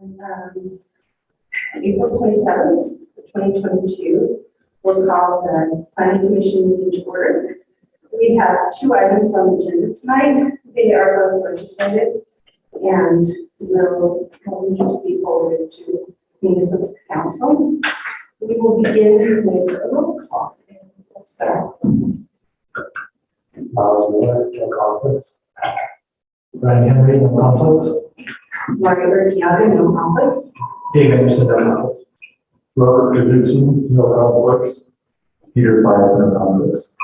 April 27th, 2022, we'll call the Planning Commission meeting to order. We have two items on the agenda tonight. They are both legislative and will need to be forwarded to Municipal Council. We will begin with a roll call. Let's start. No conflicts. Brian Henry, no conflicts. Margaret Urquiaga, no conflicts. Dave Anderson, no conflicts. Robert Goodson, no conflicts. Peter Fire, no conflicts.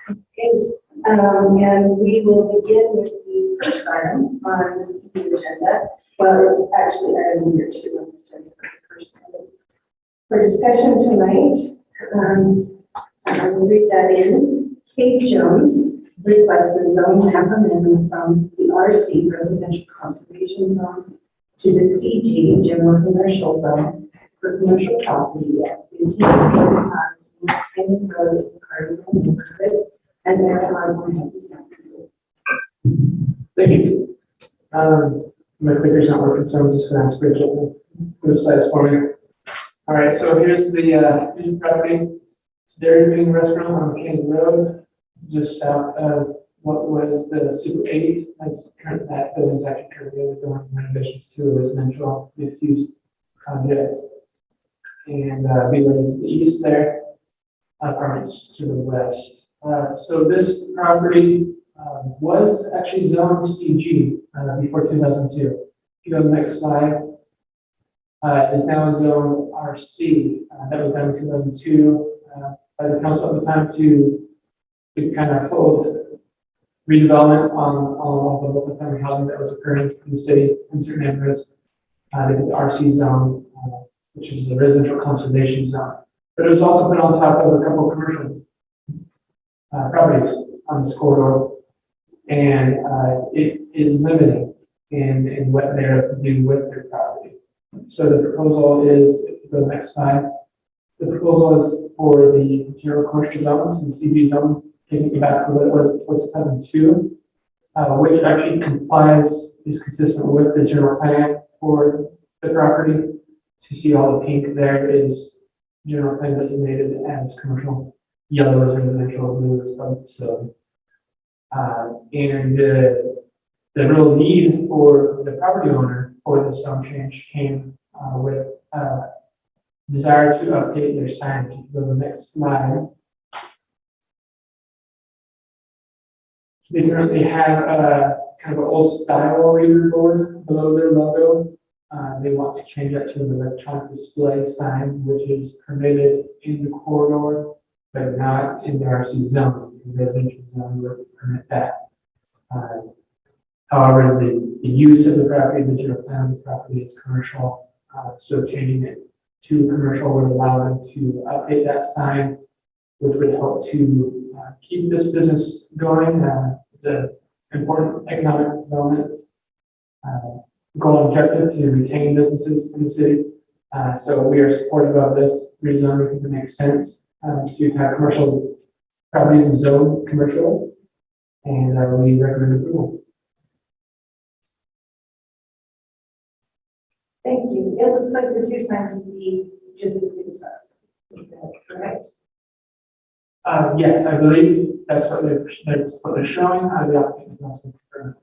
Okay, and we will begin with the first item on the agenda. Well, it's actually item number 2 on the agenda for the first item. For discussion tonight, I will read that in. Cade Jones requests a zone map amendment from the RC Residential Conservation Zone to the CG General Commercial Zone for commercial property at 1545 Canyon Road in the Cardinal neighborhood, and therefore has this now. Thank you. My clicker's not working, so I'm just going to ask Rachel to move slides for me. All right, so here's the property. It's Dairy King Restaurant on Canyon Road, just south of what was the Super 8. That building's actually currently undergoing renovations to a residential mixed-use project. And building to the east there, apartments to the west. So this property was actually zoned CG before 2002. If you go to the next slide, it is now zoned RC. That was done in 2002 by the council at the time to kind of hold redevelopment on all the local family housing that was occurring in the city in certain neighborhoods. They did the RC zone, which is the residential conservation zone. But it was also put on top of a couple of commercial properties on this corridor, and it is limiting in what they're to do with their property. So the proposal is, if you go to the next slide, the proposal is for the general commercial zones, the CB zone, taking it back to what it was before 2002, which actually is consistent with the general plan for the property. To see all the pink there is general plan designated as commercial, yellow is residential, blue is public facility. And the real need for the property owner for this zone change came with desire to update their signage. If you go to the next slide. They currently have kind of an old style reader board below their logo. They want to change that to an electronic display sign, which is permitted in the corridor, but not in the RC zone. The residential zone would permit that. However, the use of the property, the general plan of the property is commercial, so changing it to commercial would allow them to update that sign, which would help to keep this business going. It's an important economic development goal and objective to retain businesses in the city. So we are supportive of this rezoning. I think it makes sense to have commercial properties zoned commercial, and we recommend approval. Thank you. It looks like the two signs would be just the same size. Is that correct? Yes, I believe that's what they're showing. The applicant can also confirm.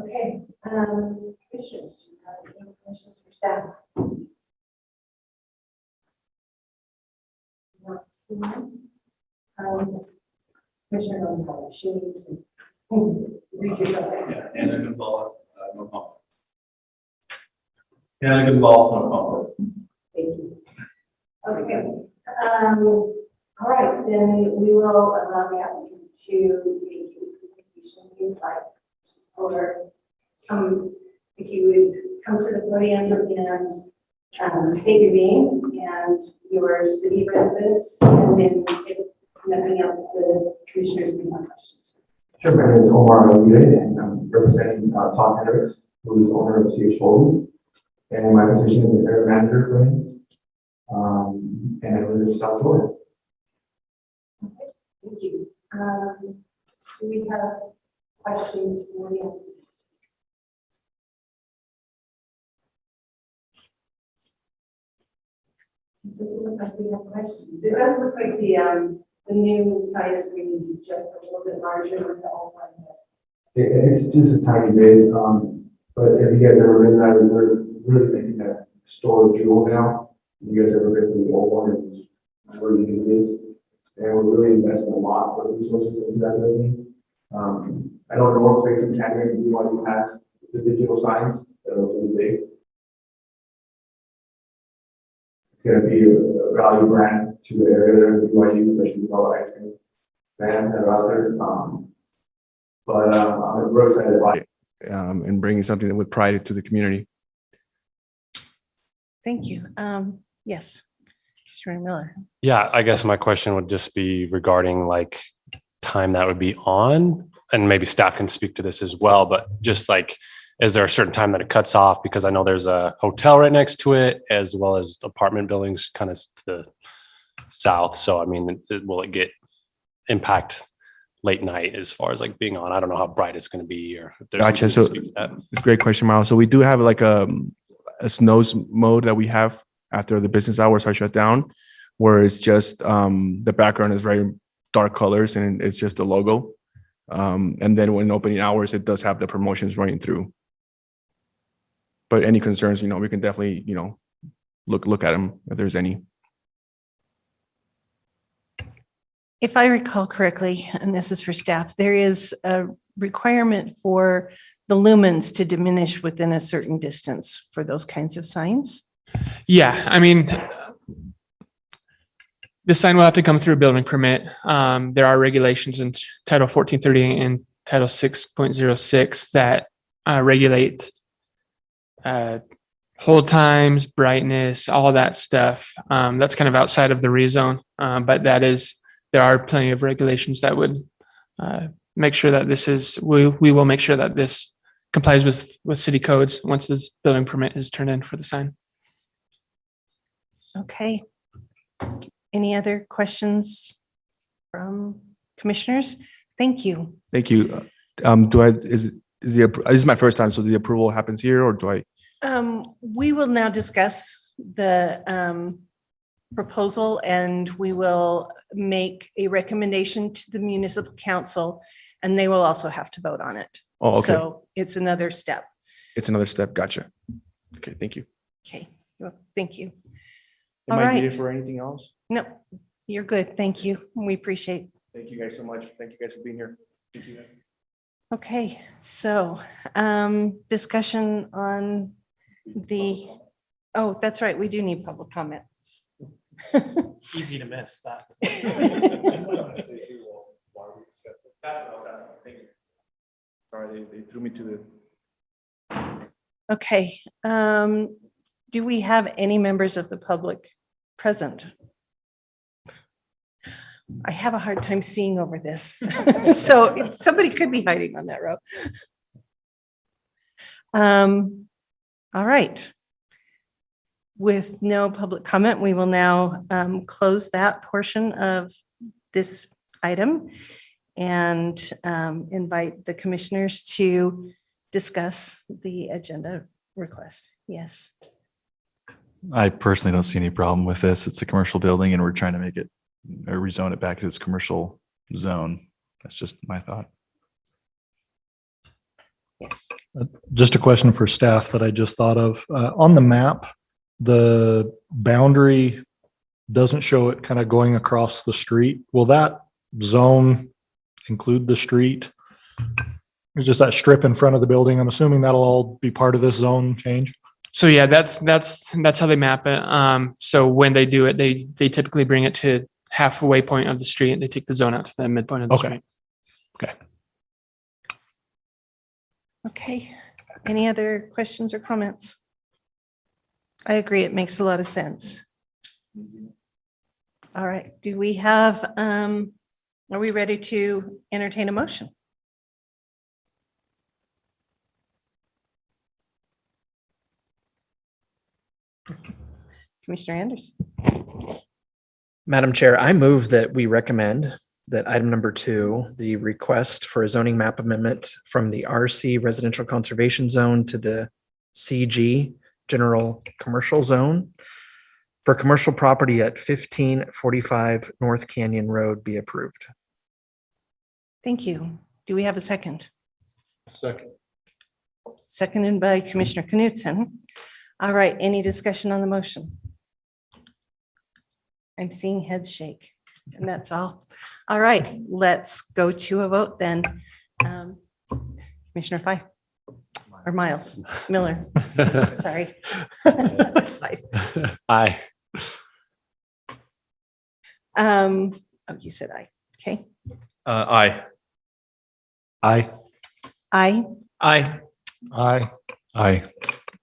Okay. Commissioners, do you have any questions for staff? Not seeing. Commissioner Gonzalez, she needs to read yourself. Yeah, Anna Gonzalez, no conflicts. Anna Gonzalez, no conflicts. Thank you. Okay. All right, then we will allow the applicant to make a presentation if you'd like, or if you would come to the podium and state your name and your city residence, and then if nothing else, the commissioners may have questions. Sure, my name is Omar Aguirre, and I'm representing Tom Hendricks, who is the owner of CH Holdings. And my position is the area manager for him. And I live in South Florida. Okay, thank you. Do we have questions for you? It doesn't look like we have questions. It does look like the new site is going to be just a little bit larger than the old one. It's just a tiny bit, but if you guys ever been there, we're really thinking that store jewel now. If you guys ever been to the old one, it's where you can live. And we're really investing a lot of resources into that building. I don't know if Grayson Canyon, we want to pass the digital signs that are really big. It's going to be a value brand to the area there in BYU, especially with all the ice cream fans that are out there. But I'm really excited about it. And bringing something with pride to the community. Thank you. Yes, Commissioner Miller. Yeah, I guess my question would just be regarding like time that would be on, and maybe staff can speak to this as well, but just like, is there a certain time that it cuts off? Because I know there's a hotel right next to it, as well as apartment buildings kind of to the south. So, I mean, will it get impact late night as far as like being on? I don't know how bright it's going to be, or if there's Gotcha. something So to speak to that. it's a great question, Miles. So we do have like a snows mode that we have after the business hours are shut down, where it's just the background is very dark colors and it's just the logo. And then when opening hours, it does have the promotions running through. But any concerns, we can definitely, look at them if there's any. If I recall correctly, and this is for staff, there is a requirement for the lumens to diminish within a certain distance for those kinds of signs. Yeah, I mean, the sign will have to come through a building permit. There are regulations in Title 1430 and Title 6.06 that regulate hold times, brightness, all of that stuff. That's kind of outside of the rezone, but there are plenty of regulations that would make sure that we will make sure that this complies with city codes once this building permit is turned in for the sign. Okay. Any other questions from commissioners? Thank you. Thank you. This is my first time, so the approval happens here, or do I? We will now discuss the proposal, and we will make a recommendation to the municipal council, and they will also have to vote on it. Oh, okay. So it's another step. It's another step. Gotcha. Okay, thank you. Okay, well, thank you. Am All I right. needed for anything else? No, you're good. Thank you. We appreciate. Thank you guys so much. Thank you guys for being here. Thank you. Okay, so discussion on that's right. We do need public comment. Easy to miss that. Sorry, they threw me to the. Okay, do we have any members of the public present? I have a hard time seeing over this. So somebody could be hiding on that row. All right. With no public comment, we will now close that portion of this item and invite the commissioners to discuss the agenda request. Yes. I personally don't see any problem with this. It's a commercial building and we're trying to make it or rezone it back to its commercial zone. That's just my thought. Yes. Just a question for staff that I just thought of. On the map, the boundary doesn't show it kind of going across the street. Will that zone include the street? It's just that strip in front of the building. I'm assuming that'll all be part of this zone change. So yeah, that's how they map it. So when they do it, they typically bring it to halfway point of the street. They take the zone out to the midpoint of the street. Okay. Okay. Any other questions or comments? I agree. It makes a lot of sense. All right. Do we have, are we ready to entertain a motion? Commissioner Anderson. Madam Chair, I move that we recommend that item number 2, the request for a zoning map amendment from the RC Residential Conservation Zone to the CG General Commercial Zone for commercial property at 1545 North Canyon Road be approved. Thank you. Do we have a second? Second. Seconded by Commissioner Knutson. All right, any discussion on the motion? I'm seeing heads shake, and that's all. All right, let's go to a vote then. Commissioner Fye or Miles Miller, sorry. Aye. Oh, you said aye. Okay. Aye. Aye. Aye. Aye. Aye. Aye.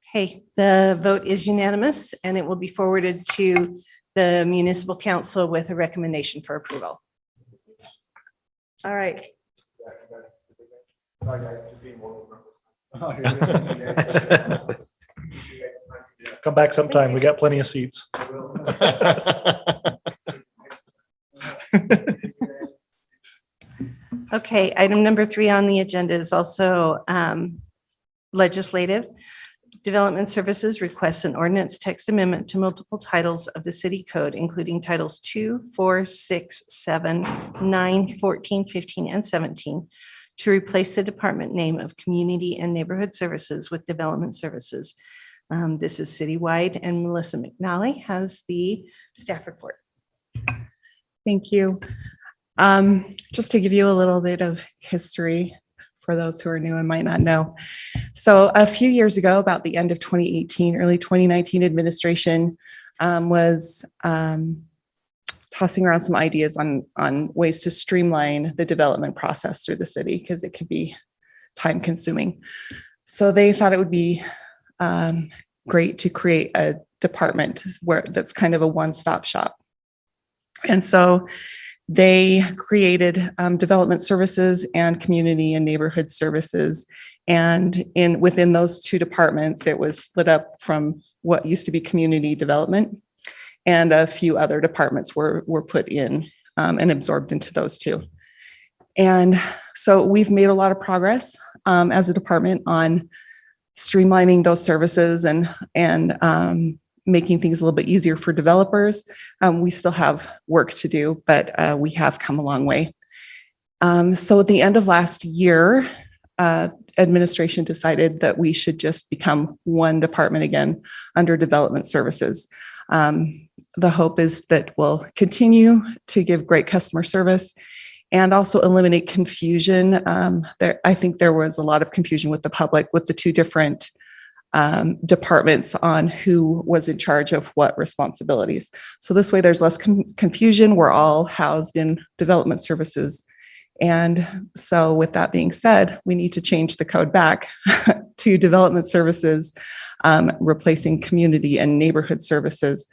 Okay, the vote is unanimous and it will be forwarded to the municipal council with a recommendation for approval. All right. Come back sometime. We got plenty of seats. Okay, item number 3 on the agenda is also legislative. Development Services requests an ordinance text amendment to multiple titles of the city code, including titles 2, 4, 6, 7, 9, 14, 15, and 17, to replace the department name of Community and Neighborhood Services with Development Services. This is citywide, and Melissa McNally has the staff report. Thank you. Just to give you a little bit of history for those who are new and might not know. So a few years ago, about the end of 2018, early 2019, administration was tossing around some ideas on ways to streamline the development process through the city because it could be time consuming. So they thought it would be great to create a department that's kind of a one-stop shop. And so they created development services and community and neighborhood services. And within those two departments, it was split up from what used to be community development, and a few other departments were put in and absorbed into those two. And so we've made a lot of progress as a department on streamlining those services and making things a little bit easier for developers. We still have work to do, but we have come a long way. So at the end of last year, administration decided that we should just become one department again under development services. The hope is that we'll continue to give great customer service and also eliminate confusion. I think there was a lot of confusion with the public with the two different departments on who was in charge of what responsibilities. So this way there's less confusion. We're all housed in development services. And so with that being said, we need to change the code back to development services, replacing community and neighborhood services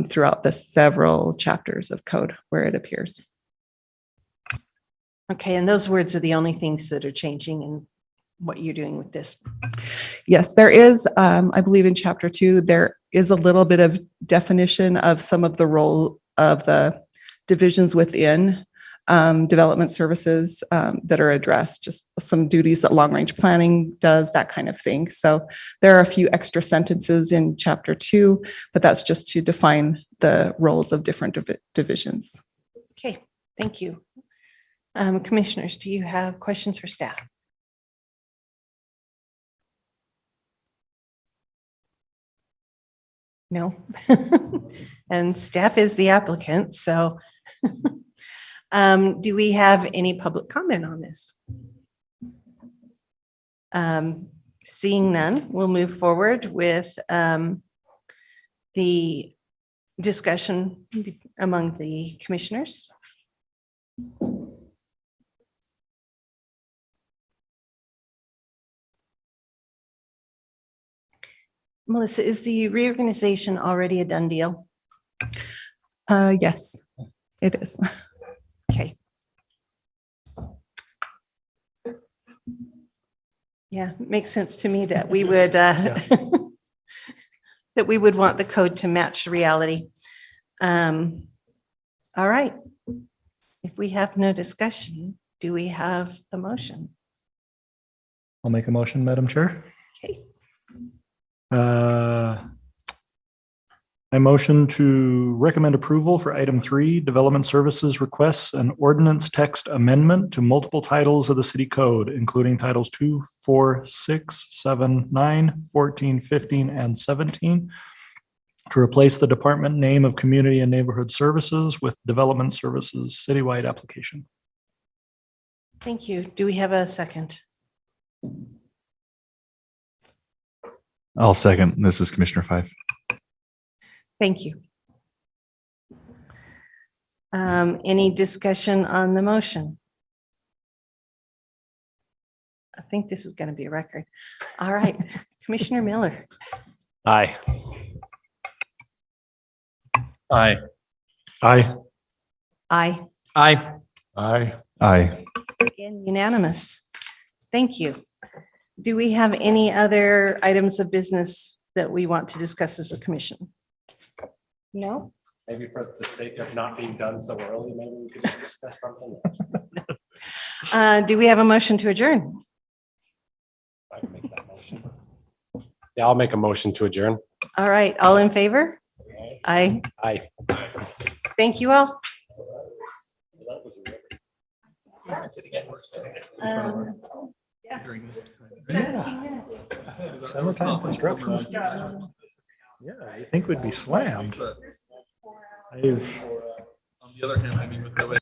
throughout the several chapters of code where it appears. Okay, and those words are the only things that are changing in what you're doing with this. Yes, there is, I believe in chapter 2, there is a little bit of definition of some of the role of the divisions within development services that are addressed, just some duties that long-range planning does, that kind of thing. So there are a few extra sentences in chapter 2, but that's just to define the roles of different divisions. Okay, thank you. Commissioners, do you have questions for staff? No. And staff is the applicant, so do we have any public comment on this? Seeing none, we'll move forward with the discussion among the commissioners. Melissa, is the reorganization already a done deal? Yes, it is. Okay. Yeah, it makes sense to me that we would that we would want the code to match reality. All right. If we have no discussion, do we have a motion? I'll make a motion, Madam Chair. Okay. I motion to recommend approval for item 3, development services requests and ordinance text amendment to multiple titles of the city code, including titles 2, 4, 6, 7, 9, 14, 15, and 17, to replace the department name of Community and Neighborhood Services with Development Services citywide application. Thank you. Do we have a second? I'll second. This is Commissioner Fife. Thank you. Any discussion on the motion? I think this is going to be a record. All right, Commissioner Miller. Aye. Aye. Aye. Aye. Aye. Aye. Aye. Again, unanimous. Thank you. Do we have any other items of business that we want to discuss as a commission? No? Maybe for the sake of not being done so early, maybe we could just discuss something. Do we have a motion to adjourn? I can make that motion. Yeah, I'll make a motion to adjourn. All right, all in favor? Aye. Aye. Thank you all. Yeah. 17 minutes. Summertime construction. Yeah, I think we'd be slammed. On the other hand, I mean, with the way